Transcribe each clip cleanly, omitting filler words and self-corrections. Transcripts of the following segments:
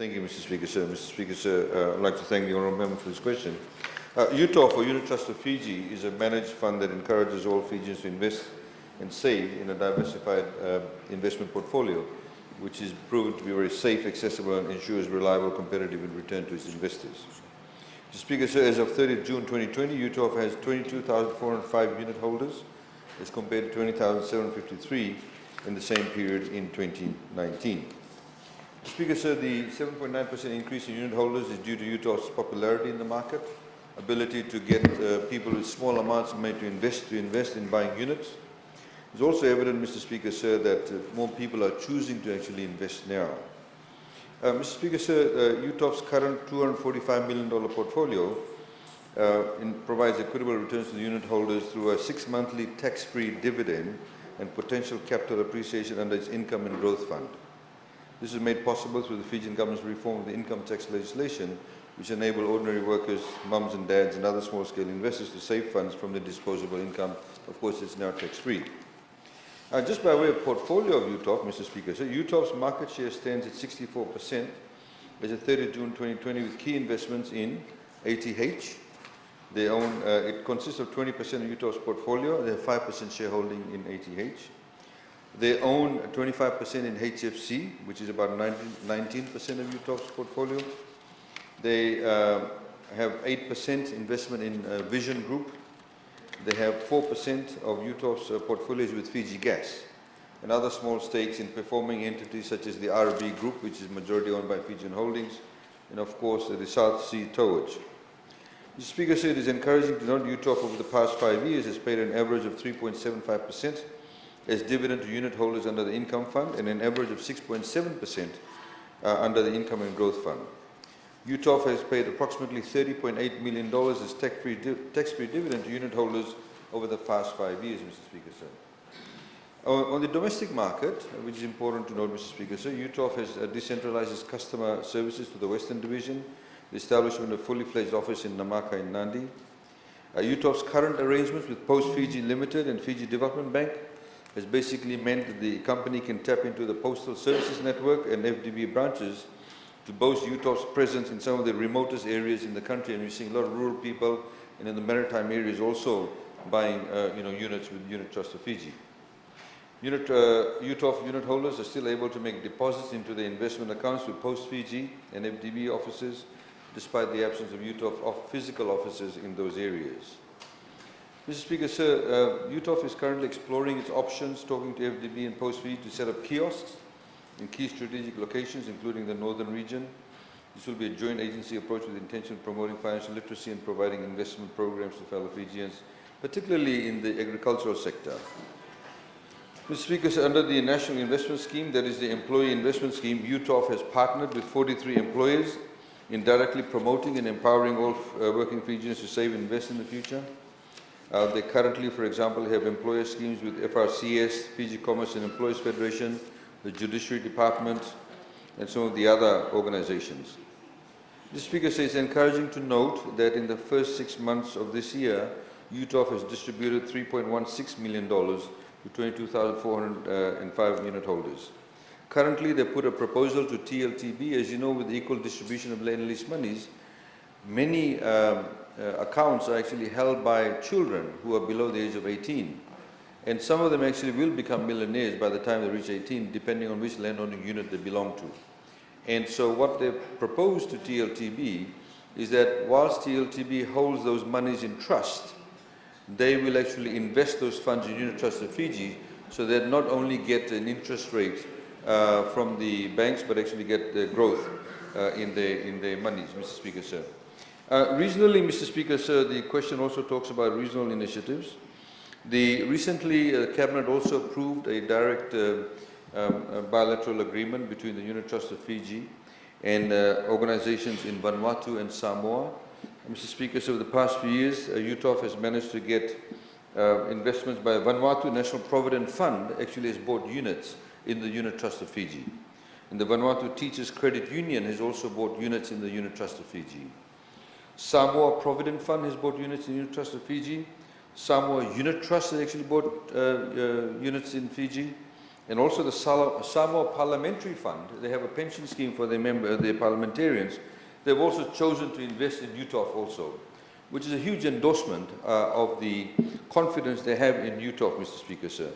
Thank you, Mr. Speaker, sir. Mr. Speaker, sir, I'd like to thank the honourable member for this question. UTOF, or Unit Trust of Fiji, is a managed fund that encourages all Fijians to invest and save in a diversified investment portfolio, which is proven to be very safe, accessible, and ensures reliable, competitive return to its investors. Mr. Speaker, sir, as of 30th June 2020, UTOF has 22,405 unit holders, as compared to 20,753 in the same period in 2019. Mr. Speaker, sir, the 7.9% increase in unit holders is due to UTOF's popularity in the market, ability to get people with small amounts of money to invest in buying units. It's also evident, Mr. Speaker, sir, that more people are choosing to actually invest now. Mr. Speaker, sir, UTOF's current $245 million portfolio provides equitable returns to the unit holders through a 6-monthly tax-free dividend and potential capital appreciation under its Income and Growth Fund. This is made possible through the Fijian government's reform of the income tax legislation, which enable ordinary workers, mums and dads, and other small-scale investors to save funds from their disposable income. Of course, it's now tax-free. Just by way of portfolio of UTOF, Mr. Speaker, so UTOF's market share stands at 64% as of 30 June 2020, with key investments in ATH. They own, it consists of 20% of UTOF's portfolio. They have 5% shareholding in ATH. They own 25% in HFC, which is about 19% of UTOF's portfolio. They have 8% investment in Vision Group. They have 4% of UTOF's portfolios with Fiji Gas, and other small stakes in performing entities such as the RB Group, which is majority owned by Fijian Holdings, and of course the South Sea Towage. The Speaker said it is encouraging to note UTOF over the past 5 years has paid an average of 3.75% as dividend to unit holders under the Income Fund, and an average of 6.7% under the Income and Growth Fund. UTOF has paid approximately $30.8 million as tax-free dividend to unit holders over the past 5 years, Mr. Speaker, sir. On the domestic market, which is important to note, Mr. Speaker, sir, UTOF has decentralized its customer services to the Western Division, the establishment of a fully fledged office in Namaka in Nandi. UTOF's current arrangements with Post Fiji Limited and Fiji Development Bank has basically meant that the company can tap into the Postal Services Network and FDB branches to boast UTOF's presence in some of the remotest areas in the country, and we're seeing a lot of rural people and in the maritime areas also buying units with Unit Trust of Fiji. UTOF unit holders are still able to make deposits into their investment accounts with Post Fiji and FDB offices, despite the absence of UTOF physical offices in those areas. Mr. Speaker, sir, UTOF is currently exploring its options, talking to FDB and Post Fiji to set up kiosks in key strategic locations, including the northern region. This will be a joint agency approach with the intention of promoting financial literacy and providing investment programs to fellow Fijians, particularly in the agricultural sector. Mr. Speaker, sir, under the National Investment Scheme, that is the Employee Investment Scheme, UTOF has partnered with 43 employers in directly promoting and empowering all working Fijians to save and invest in the future. They currently, for example, have employer schemes with FRCS, Fiji Commerce and Employers Federation, the Judiciary Department, and some of the other organizations. The Speaker says it's encouraging to note that in the first 6 months of this year, UTOF has distributed $3.16 million to 22,405 unit holders. Currently, they put a proposal to TLTB. As you know, with the equal distribution of land lease monies, many accounts are actually held by children who are below the age of 18. And some of them actually will become millionaires by the time they reach 18, depending on which landowning unit they belong to. And so what they've proposed to TLTB is that whilst TLTB holds those monies in trust, they will actually invest those funds in Unit Trust of Fiji, so that not only get an interest rate from the banks, but actually get the growth in their monies, Mr. Speaker, sir. Regionally, Mr. Speaker, sir, the question also talks about regional initiatives. Recently, the Cabinet also approved a direct bilateral agreement between the Unit Trust of Fiji and organizations in Vanuatu and Samoa. Mr. Speaker, so over the past few years, UTOF has managed to get investments by Vanuatu National Provident Fund, actually has bought units in the Unit Trust of Fiji. And the Vanuatu Teachers Credit Union has also bought units in the Unit Trust of Fiji. Samoa Provident Fund has bought units in the Unit Trust of Fiji. Samoa Unit Trust has actually bought units in Fiji. And also the Samoa Parliamentary Fund, they have a pension scheme for their parliamentarians. They've also chosen to invest in UTOF also, which is a huge endorsement of the confidence they have in UTOF, Mr. Speaker, sir.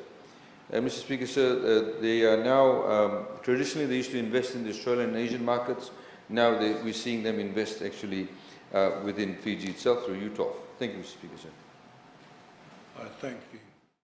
Mr. Speaker, sir, they are now, traditionally they used to invest in the Australian and Asian markets. Now we're seeing them invest actually within Fiji itself through UTOF. Thank you, Mr. Speaker, sir. Thank you.